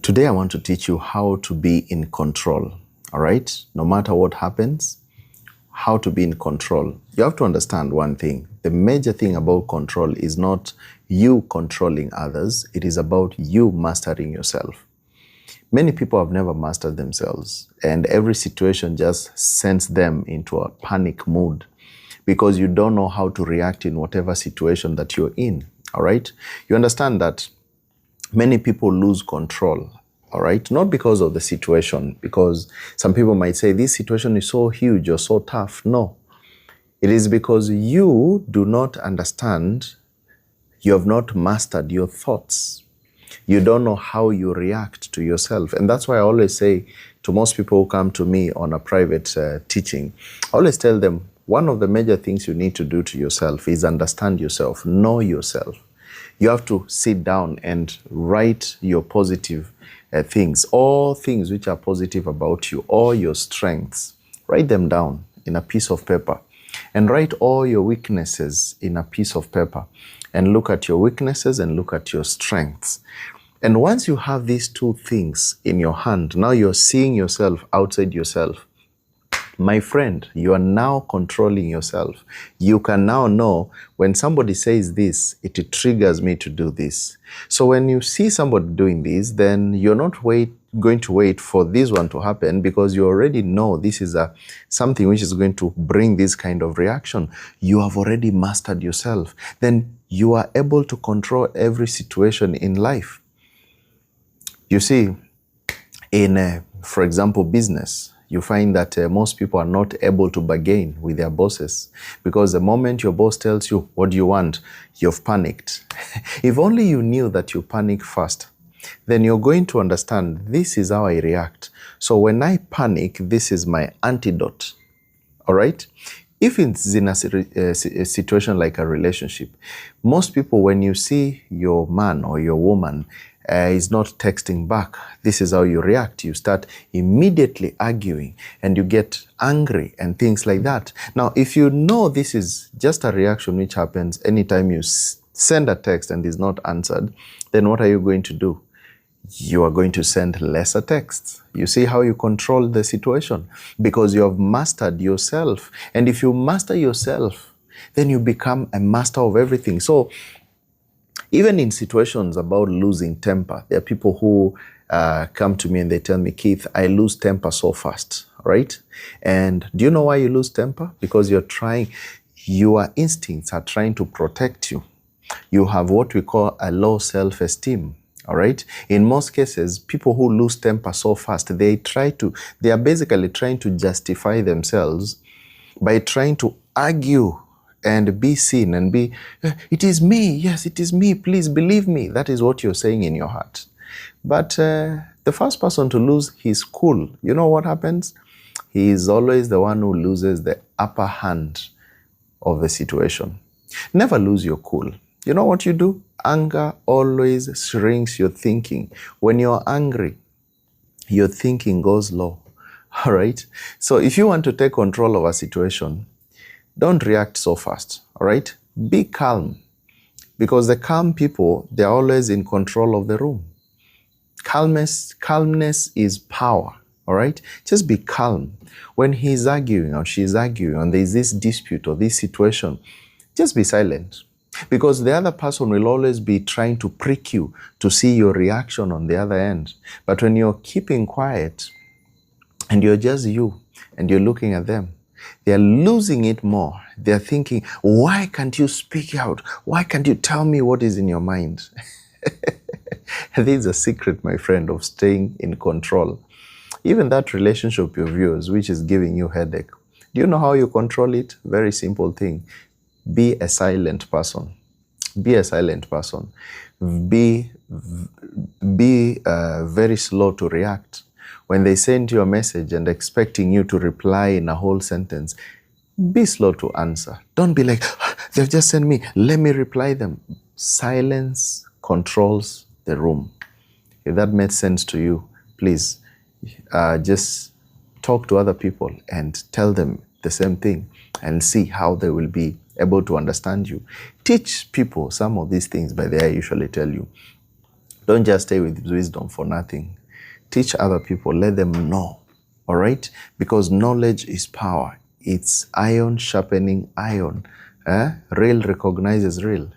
Today I want to teach you how to be in control, all right? No matter what happens, how to be in control. You have to understand one thing. The major thing about control is not you controlling others. It is about you mastering yourself. Many people have never mastered themselves, and every situation just sends them into a panic mood because you don't know how to react in whatever situation that you're in, all right? You understand that many people lose control, all right? Not because of the situation, because some people might say this situation is so huge or so tough. No, it is because you do not understand, you have not mastered your thoughts. You don't know how you react to yourself. And that's why I always say to most people who come to me on a private teaching, I always tell them, one of the major things you need to do to yourself is understand yourself, know yourself. You have to sit down and write your positive things, all things which are positive about you, all your strengths. Write them down in a piece of paper and write all your weaknesses in a piece of paper and look at your weaknesses and look at your strengths. And once you have these two things in your hand, now you're seeing yourself outside yourself. My friend, you are now controlling yourself. You can now know when somebody says this, it triggers me to do this. So when you see somebody doing this, then you're not going to wait for this one to happen because you already know this is something which is going to bring this kind of reaction. You have already mastered yourself. Then you are able to control every situation in life. You see, in, for example, business, you find that most people are not able to bargain with their bosses because the moment your boss tells you, what do you want? You've panicked. If only you knew that you panic first, then you're going to understand this is how I react. So when I panic, this is my antidote. All right? If it's in a situation like a relationship, most people, when you see your man or your woman is not texting back, this is how you react. You start immediately arguing and you get angry and things like that. Now, if you know this is just a reaction which happens anytime you send a text and is not answered, then what are you going to do? You are going to send lesser texts. You see how you control the situation because you have mastered yourself. And if you master yourself, then you become a master of everything. So even in situations about losing temper, there are people who come to me and they tell me, Keith, I lose temper so fast, right? And do you know why you lose temper? Because your instincts are trying to protect you. You have what we call a low self-esteem. All right. In most cases, people who lose temper so fast, they are basically trying to justify themselves by trying to argue and be seen and be, it is me. Yes, it is me. Please believe me. That is what you're saying in your heart. But the first person to lose his cool, you know what happens? He is always the one who loses the upper hand of the situation. Never lose your cool. You know what you do? Anger always shrinks your thinking. When you're angry, your thinking goes low. All right? So if you want to take control of a situation, don't react so fast. All right? Be calm. Because the calm people, they're always in control of the room. Calmness is power. All right? Just be calm. When he's arguing or she's arguing and there's this dispute or this situation, just be silent. Because the other person will always be trying to prick you to see your reaction on the other end. But when you're keeping quiet and you're just you and you're looking at them, they're losing it more. They're thinking, why can't you speak out? Why can't you tell me what is in your mind? This is a secret, my friend, of staying in control. Even that relationship of yours, which is giving you headache, do you know how you control it? Very simple thing. Be a silent person. Be a silent person. Be very slow to react. When they send you a message and expecting you to reply in a whole sentence, be slow to answer. Don't be like, they've just sent me, let me reply them. Silence controls the room. If that made sense to you, please just talk to other people and tell them the same thing and see how they will be able to understand you. Teach people some of these things, by the way, I usually tell you. Don't just stay with wisdom for nothing. Teach other people, let them know, all right? Because knowledge is power. It's iron sharpening iron. Real recognizes real.